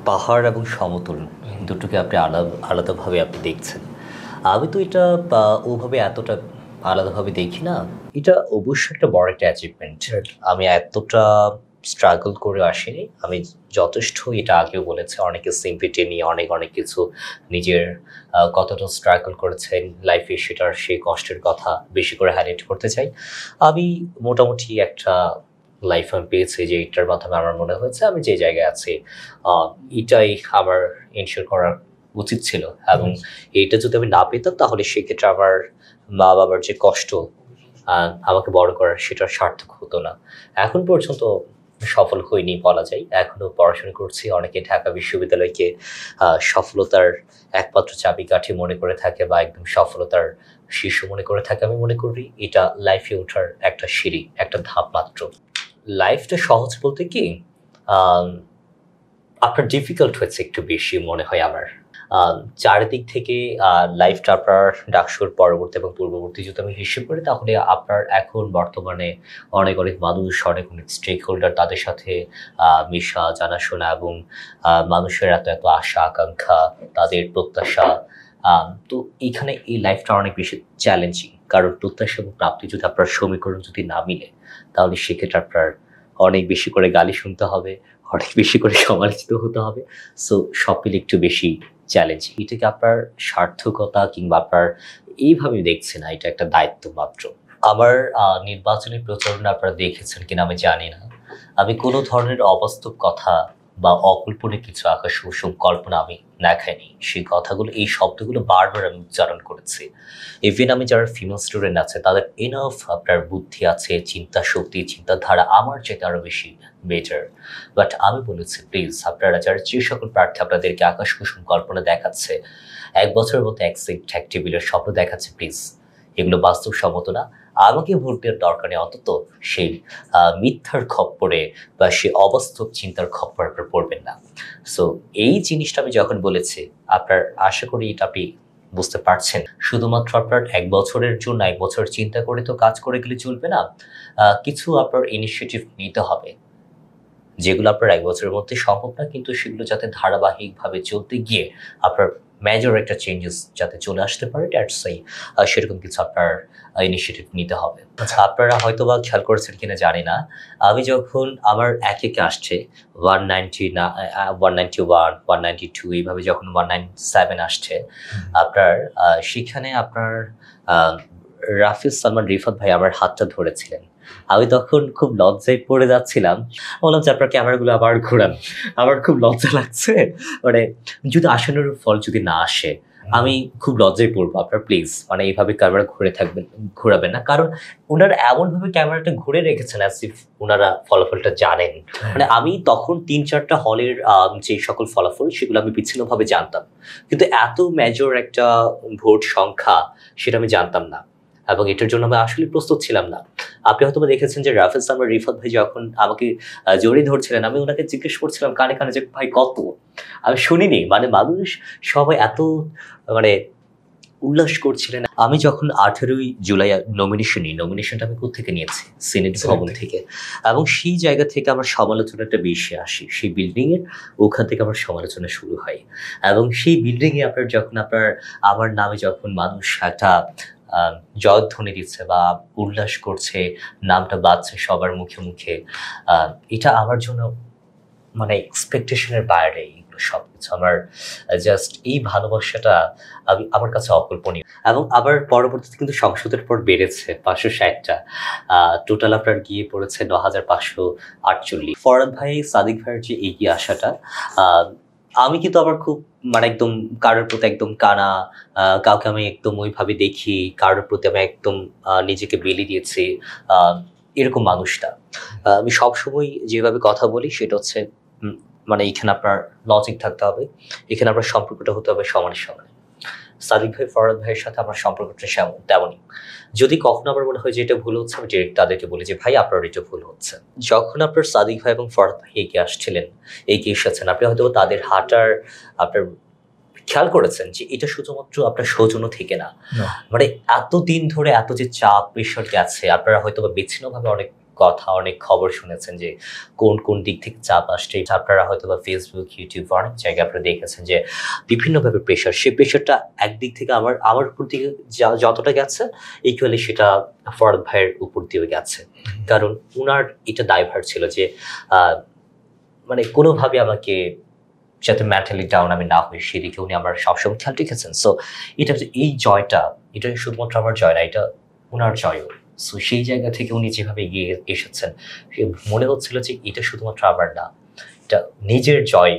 পাহাড় এবং সমতল দুটোকে আপনি আলাদাভাবে আপনি দেখছেন। আমি তো এটা ওভাবে এতটা আলাদাভাবে দেখি না। এটা অবশ্যই একটা বড় একটা অ্যাচিভমেন্ট। রাইট। আমি এতটা স্ট্রাগল করে আসিনি। আমি যথেষ্ট এটা আগেও বলেছি অনেকে সিম্পিটি নিয়ে অনেক কিছু নিজের কতটা স্ট্রাগল করেছেন লাইফে সেটার সেই কষ্টের কথা বেশি করে হাইলাইট করতে চাই। আমি মোটামুটি একটা লাইফ আমি পেয়েছি যে এটার মাধ্যমে আমার মনে হয়েছে আমি যে জায়গায় আছি আহ, এটাই আমার এনশিওর করা উচিত ছিল এবং এইটা যদি আমি না পেতাম তাহলে সেক্ষেত্রে আমার মা বাবার যে কষ্ট আমাকে বড় করার সেটা সার্থক হতো না। এখন পর্যন্ত সফল হইনি বলা যায়, এখনো পড়াশোনা করছি। অনেকে ঢাকা বিশ্ববিদ্যালয়কে সফলতার একমাত্র চাবিকাঠি মনে করে থাকে বা একদম সফলতার শীর্ষ মনে করে থাকে। আমি মনে করি এটা লাইফে ওঠার একটা সিঁড়ি, একটা ধাপ মাত্র। লাইফটা সহজ বলতে কি আম, আপনার ডিফিকাল্ট হয়েছে একটু বেশি মনে হয় আমার। চারিদিক থেকে লাইফটা আপনার ডাকসুর পরবর্তী এবং পূর্ববর্তী যদি আমি হিসেব করি তাহলে আপনার এখন বর্তমানে অনেক মানুষ অনেক স্টেক হোল্ডার তাদের সাথে মিশা জানাশোনা এবং মানুষের এত আশা আকাঙ্ক্ষা তাদের প্রত্যাশা। তো এখানে এই লাইফটা অনেক বেশি চ্যালেঞ্জিং, কারণ প্রত্যাশা এবং প্রাপ্তি যদি আপনার সমীকরণ যদি না মিলে তাহলে সেক্ষেত্রে আপনার অনেক বেশি করে গালি শুনতে হবে, অনেক বেশি করে সমালোচিত হতে হবে। সো সব মিলে একটু বেশি চ্যালেঞ্জ। এটাকে আপনার সার্থকতা কিংবা আপনার এইভাবে দেখছে না, এটা একটা দায়িত্ব মাত্র। আমার নির্বাচনী প্রচারণা আপনারা দেখেছেন কিনা আমি জানি না, আমি কোনো ধরনের অবাস্তব কথা বা অকল্পনীয় কিছু আকাশ কুসুম কল্পনা আমি দেখাইনি। সেই কথাগুলো এই শব্দগুলো বারবার আমি উচ্চারণ করেছি। ইভেন আমি যারা ফিমেল স্টুডেন্ট আছে তাদের এনাফ আপনার বুদ্ধি আছে, চিন্তা শক্তি চিন্তাধারা আমার চেয়ে আরো বেশি বেটার। বাট আমি বলেছি প্লিজ আপনারা যারা যে সকল প্রার্থী আপনাদেরকে আকাশ কুসুম কল্পনা দেখাচ্ছে, এক বছরের মতো এক সিট এক টেবিলের স্বপ্ন দেখাচ্ছে, প্লিজ এগুলো বাস্তবসম্মত না। আমাকে ভোট দেওয়ার দরকার নেই অন্তত সেই মিথ্যার খপ্পরে বা সে অবাস্তব চিন্তার খপ্পরে আপনার পড়বেন না। সো এই জিনিসটা আমি যখন বলেছি আপনার আশা করি এটা আপনি বুঝতে পারছেন। শুধুমাত্র আপনার এক বছরের জন্য এক বছর চিন্তা করে তো কাজ করে গেলে চলবে না, কিছু আপনার ইনিশিয়েটিভ নিতে হবে যেগুলো আপনার এক বছরের মধ্যে সম্ভব না, কিন্তু সেগুলো যাতে ধারাবাহিকভাবে চলতে গিয়ে আপনার মেজর একটা চেঞ্জেস যাতে চলে আসতে পারে সেরকম কিছু আপনার ইনিশিয়েটিভ নিতে হবে। আপনারা হয়তো বা খেয়াল করেছেন কিনা জানি না, আমি যখন আমার একে আসছে 190 না 191 192 এইভাবে যখন 197 আসছে আপনার সেখানে আপনার আহ, রাফিজ সালমান রিফাত ভাই আমার হাতটা ধরেছিলেন। আমি তখন খুব লজ্জায় পড়ে যাচ্ছিলাম, বললাম যে আপনার ক্যামেরাগুলো আবার ঘোরান, আমার খুব লজ্জা লাগছে, মানে যদি আসানোর ফল যদি না আসে আমি খুব লজ্জায় পড়বো। আপনার প্লিজ মানে এইভাবে ক্যামেরা ঘোরাবেন না, কারণ ওনারা এমন ভাবে ক্যামেরাটা ঘুরে রেখেছেন অ্যাজ ইফ ওনারা ফলাফলটা জানেন। মানে আমি তখন 3-4টা হলের যে সকল ফলাফল সেগুলো আমি বিচ্ছিন্নভাবে জানতাম, কিন্তু এত মেজর একটা ভোট সংখ্যা সেটা আমি জানতাম না এবং এটার জন্য আমি আসলে প্রস্তুত ছিলাম না। আপনি হয়তো দেখেছেন যে রাফেজ সালমান রিফাত ভাই যখন আমাকে জড়িয়ে ধরছিলেন আমি ওনাকে জিজ্ঞেস করছিলাম কানে কানে যে ভাই কত, আমি শুনিনি। মানে মানুষ সবাই এত মানে উল্লাস করছিলেন। আমি যখন 18ই জুলাই নমিনেশনটা আমি কোথেকে নিয়েছি, সিনেট ভবন থেকে, এবং সেই জায়গা থেকে আমার সমালোচনাটা বেশি আসে। সেই বিল্ডিং এর ওখান থেকে আমার সমালোচনা শুরু হয় এবং সেই বিল্ডিং এ আপনার যখন আপনার আমার নামে যখন মানুষ একটা জয়ধ্বনি দিচ্ছে বা উল্লাস করছে, নামটা বাজছে সবার মুখে মুখে, এটা আমার জন্য মানে এক্সপেকটেশনের বাইরে। এগুলো সবকিছু আমার জাস্ট এই ভালোবাসাটা আমি আমার কাছে অকল্পনীয়। এবং আবার পরবর্তীতে কিন্তু সংসদের পর বেড়েছে 560টা, টোটাল আপনার গিয়ে পড়েছে 9548। ফরহাদ ভাই সাদিক ভাইয়ের যে এগিয়ে আসাটা, আমি কিন্তু আবার খুব মানে একদম কারোর প্রতি একদম কানা, কাউকে আমি একদম ওইভাবে দেখি, কারোর প্রতি আমি একদম নিজেকে বেলি দিয়েছি এরকম মানুষটা। আমি সবসময় যেভাবে কথা বলি সেটা হচ্ছে মানে এখানে আপনার লজিক থাকতে হবে, এখানে আপনার সম্পর্কটা হতে হবে সমানের সমানে। সাদিক ভাই ফরহাদ ভাইয়ের সাথে আমার সম্পর্কটা তেমনই। যদি কখনো আমার মনে হয় যে এটা ভুল হচ্ছে আমি ডিরেক্ট তাদেরকে বলি যে ভাই আপনার এটা ভুল হচ্ছে। যখন আপনার সাদিক ভাই এবং ফরহাদ ভাই এগিয়ে আসছিলেন, এগিয়ে এসেছেন, আপনি হয়তো তাদের হাঁটার আপনার খেয়াল করেছেন যে এটা শুধুমাত্র আপনার সৌজন্য থেকে না, মানে এতদিন ধরে এত যে চাপ প্রেশার গেছে আপনারা হয়তো বা বিচ্ছিন্নভাবে অনেক কথা, অনেক খবর শুনেছেন যে কোন, কোন দিক থেকে চাপ আসছে। আপনারা হয়তোবা Facebook, YouTube অনেক জায়গায় আপনারা দেখেছেন যে বিভিন্নভাবে প্রেশার। সেই প্রেশারটা একদিক থেকে আমার উপর দিকে যতটা গেছে ইকুয়ালি সেটা ফরহাদ ভাইয়ের উপর দিয়েও গেছে। কারণ উনার এটা দায়ভার ছিল যে আ মানে কোনোভাবে আমাকে যাতে মেন্টালি ডাউন আমি না হই সেদিকে উনি আমার সবসময় খেয়াল রেখেছেন। সো এটা যে এই জয়টা, এটা শুধুমাত্র আমার জয় না, এটা উনার জয়ও। সো সেই জায়গা থেকে উনি যেভাবে এগিয়ে এসেছেন, মনে হচ্ছিল যে এটা শুধুমাত্র আমার না, এটা নিজের জয়।